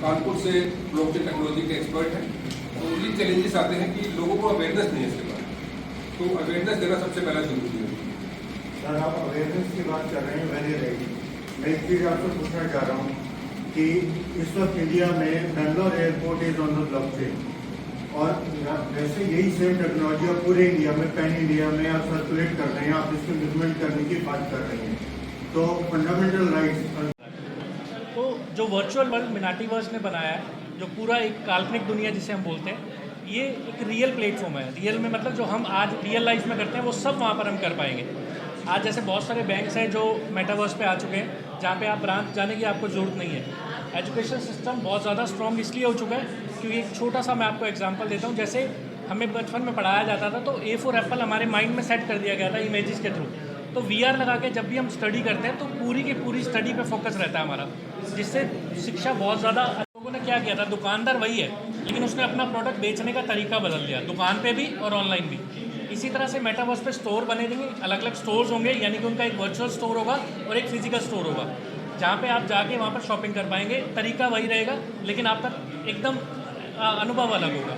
कानपुर से blockchain technology के expert हैं। तो ये चैलेंजेस आते हैं कि लोगों को अवेयरनेस नहीं है इसके बारे में, तो अवेयरनेस देना सबसे पहला जरूरी है। सर, आप अवेयरनेस की बात कर रहे हैं, वेरी राइट। मैं एक चीज़ आपसे पूछना चाह रहा हूँ कि इस वक्त इंडिया में Bangalore airport is on the blockchain, और वैसे यही सेम टेक्नोलॉजी आप पूरे इंडिया में, पैन इंडिया में आप सर्कुलेट कर रहे हैं, आप इसको इम्प्लीमेंट करने की बात कर रहे हैं। तो फंडामेंटल राइट्स, तो जो वर्चुअल वर्ल्ड मिनाटीवर्स ने बनाया है, जो पूरा एक काल्पनिक दुनिया जिसे हम बोलते हैं, ये एक रियल प्लेटफॉर्म है। रियल में मतलब जो हम आज रियल लाइफ में करते हैं वो सब वहाँ पर हम कर पाएंगे। आज जैसे बहुत सारे बैंक्स हैं जो मेटावर्स पे आ चुके हैं, जहाँ पे आप ब्रांच जाने की आपको ज़रूरत नहीं है। एजुकेशन सिस्टम बहुत ज़्यादा स्ट्रॉन्ग इसलिए हो चुका है क्योंकि एक छोटा सा मैं आपको एग्जांपल देता हूँ। जैसे हमें बचपन में पढ़ाया जाता था तो ए फॉर एप्पल हमारे माइंड में सेट कर दिया गया था इमेजेस के थ्रू। तो VR लगा के जब भी हम स्टडी करते हैं तो पूरी की पूरी स्टडी पे फोकस रहता है हमारा, जिससे शिक्षा बहुत ज़्यादा। लोगों ने क्या किया था, दुकानदार वही है लेकिन उसने अपना प्रोडक्ट बेचने का तरीका बदल दिया, दुकान पे भी और ऑनलाइन भी। इसी तरह से मेटावर्स पे स्टोर बने देंगे, अलग अलग स्टोर्स होंगे, यानी कि उनका एक वर्चुअल स्टोर होगा और एक फिजिकल स्टोर होगा, जहाँ पे आप जाके वहाँ पर शॉपिंग कर पाएंगे। तरीका वही रहेगा लेकिन आपका एकदम अनुभव अलग होगा।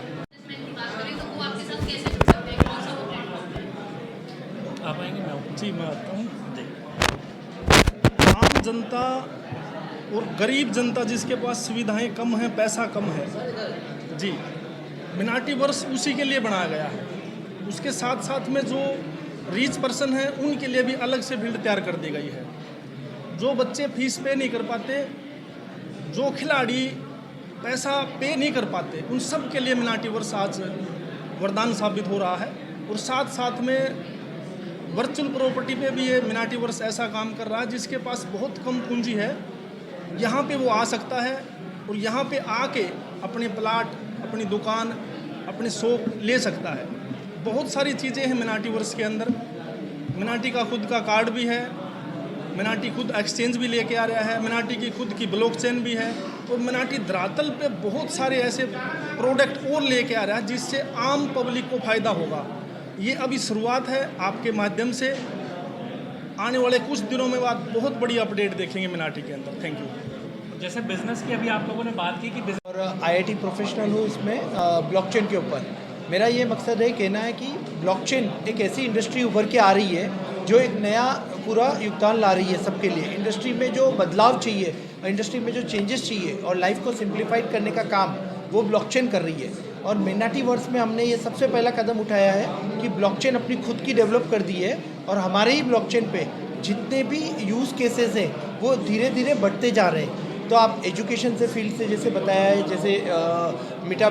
आप आएंगे? जी, मैं आता हूँ। आम जनता और गरीब जनता जिसके पास सुविधाएं कम हैं, पैसा कम है, जी, मिनाटीवर्स उसी के लिए बनाया गया है। उसके साथ साथ में जो रीच पर्सन है उनके लिए भी अलग से फील्ड तैयार कर दी गई है। जो बच्चे फीस पे नहीं कर पाते, जो खिलाड़ी पैसा पे नहीं कर पाते, उन सब के लिए मिनाटीवर्स आज वरदान साबित हो रहा है। और साथ साथ में वर्चुअल प्रॉपर्टी पे भी ये मिनाटीवर्स ऐसा काम कर रहा है जिसके पास बहुत कम पूंजी है, यहाँ पे वो आ सकता है और यहाँ पे आके अपने प्लाट, अपनी दुकान, अपने शॉप ले सकता है। बहुत सारी चीज़ें हैं मिनाटीवर्स के अंदर। मिनाटी का खुद का कार्ड भी है, मिनाटी खुद एक्सचेंज भी लेके आ रहा है, मिनाटी की खुद की ब्लॉकचेन भी है, और मिनाटी धरातल पे बहुत सारे ऐसे प्रोडक्ट और लेके आ रहा है जिससे आम पब्लिक को फ़ायदा होगा। ये अभी शुरुआत है। आपके माध्यम से आने वाले कुछ दिनों में बाद बहुत बड़ी अपडेट देखेंगे मिनाटी के अंदर। Thank you. जैसे बिजनेस की अभी आप लोगों ने बात की कि और IIT प्रोफेशनल हूँ इसमें ब्लॉकचेन के ऊपर। मेरा ये मकसद है, कहना है कि ब्लॉकचेन एक ऐसी इंडस्ट्री उभर के आ रही है जो एक नया पूरा योगदान ला रही है सबके लिए। इंडस्ट्री में जो बदलाव चाहिए, इंडस्ट्री में जो चेंजेस चाहिए और लाइफ को सिंप्लीफाइड करने का काम वो ब्लॉकचेन कर रही है। और मिनाटीवर्स में हमने ये सबसे पहला कदम उठाया है कि ब्लॉकचेन अपनी खुद की डेवलप कर दी है, और हमारे ही ब्लॉकचेन पे जितने भी यूज़ केसेस हैं वो धीरे धीरे बढ़ते जा रहे हैं। तो आप एजुकेशन से फील्ड से जैसे बताया है, जैसे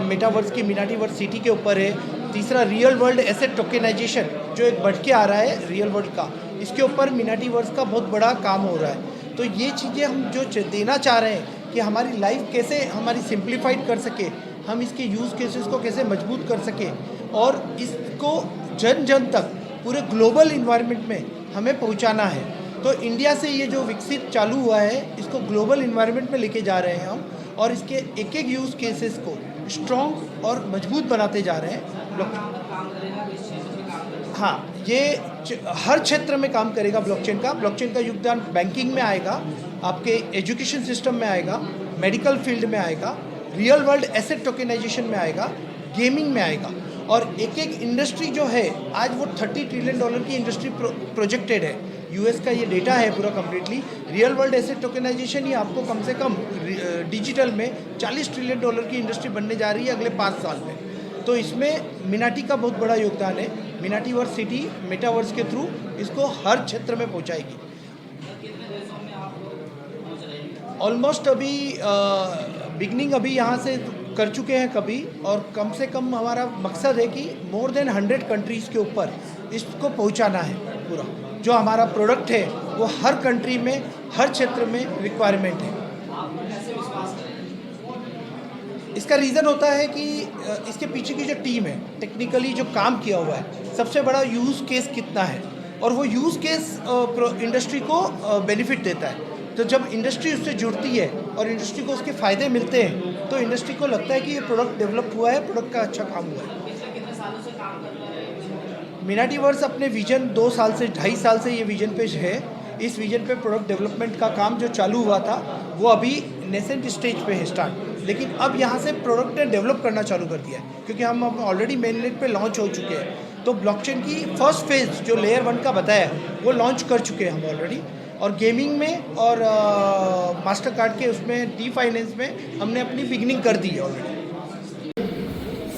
मेटावर्स की मिनाटीवर्स सिटी के ऊपर है। तीसरा रियल वर्ल्ड एसेट टोकेनाइजेशन जो एक बढ़ के आ रहा है रियल वर्ल्ड का, इसके ऊपर मिनाटीवर्स का बहुत बड़ा काम हो रहा है। तो ये चीज़ें हम जो देना चाह रहे हैं कि हमारी लाइफ कैसे हमारी सिंप्लीफाइड कर सके, हम इसके यूज़ केसेस को कैसे मजबूत कर सके, और इसको जन जन तक पूरे ग्लोबल इन्वायरमेंट में हमें पहुंचाना है। तो इंडिया से ये जो विकसित चालू हुआ है इसको ग्लोबल इन्वायरमेंट में लेके जा रहे हैं हम, और इसके एक एक यूज़ केसेस को स्ट्रॉन्ग और मजबूत बनाते जा रहे हैं। हाँ, ये हर क्षेत्र में काम करेगा ब्लॉकचेन का। ब्लॉकचेन का योगदान बैंकिंग में आएगा, आपके एजुकेशन सिस्टम में आएगा, मेडिकल फील्ड में आएगा, रियल वर्ल्ड एसेट टोकेनाइजेशन में आएगा, गेमिंग में आएगा। और एक एक इंडस्ट्री जो है आज वो $30 ट्रिलियन की इंडस्ट्री प्रोजेक्टेड है। US का ये डेटा है पूरा completely. Real world asset tokenization ही आपको कम से कम डिजिटल में $40 ट्रिलियन की इंडस्ट्री बनने जा रही है अगले 5 साल में। तो इसमें मिनाटी का बहुत बड़ा योगदान है। मिनाटीवर्स सिटी मेटावर्स के थ्रू इसको हर क्षेत्र में पहुंचाएगी। ऑलमोस्ट अभी बिगनिंग अभी यहाँ से कर चुके हैं कभी, और कम से कम हमारा मकसद है कि मोर देन 100 कंट्रीज़ के ऊपर इसको पहुँचाना है। पूरा जो हमारा प्रोडक्ट है वो हर कंट्री में, हर क्षेत्र में रिक्वायरमेंट है। इसका रीज़न होता है कि इसके पीछे की जो टीम है, टेक्निकली जो काम किया हुआ है, सबसे बड़ा यूज़ केस कितना है, और वो यूज़ केस इंडस्ट्री को बेनिफिट देता है। तो जब इंडस्ट्री उससे जुड़ती है और इंडस्ट्री को उसके फ़ायदे मिलते हैं तो इंडस्ट्री को लगता है कि ये प्रोडक्ट डेवलप हुआ है, प्रोडक्ट का अच्छा काम हुआ है। मिनाटीवर्स अपने विजन 2 साल से 2.5 साल से ये विजन पे है। इस विजन पे प्रोडक्ट डेवलपमेंट का काम जो चालू हुआ था वो अभी नेसेंट स्टेज पे है स्टार्ट, लेकिन अब यहाँ से प्रोडक्ट ने डेवलप करना चालू कर दिया है, क्योंकि हम अब ऑलरेडी मेन नेट पे लॉन्च हो चुके हैं। तो ब्लॉकचेन की फर्स्ट फेज़ जो लेयर 1 का बताया वो लॉन्च कर चुके हैं हम ऑलरेडी, और गेमिंग में और मास्टर कार्ड के उसमें डी फाइनेंस में हमने अपनी बिगनिंग कर दी है ऑलरेडी।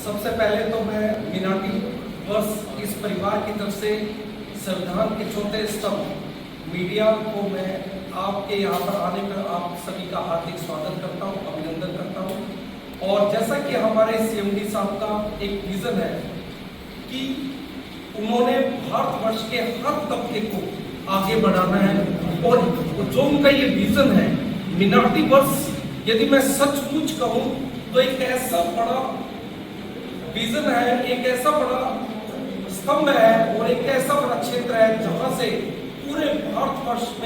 सबसे पहले तो मैं मिनाटी वर्स इस परिवार की तरफ से संविधान के चौथे स्तंभ मीडिया को मैं आपके यहाँ पर आने पर आप सभी का हार्दिक स्वागत करता हूँ, अभिनंदन करता हूँ। और जैसा कि हमारे CMD साहब का एक विजन है कि उन्होंने भारतवर्ष के हर तबके को आगे बढ़ाना है, और जो उनका ये विजन है मिनाटी वर्स, यदि मैं सचमुच कहूँ तो एक ऐसा बड़ा विजन है, एक ऐसा बड़ा स्तंभ है और एक ऐसा बड़ा क्षेत्र है जहाँ से पूरे भारतवर्ष में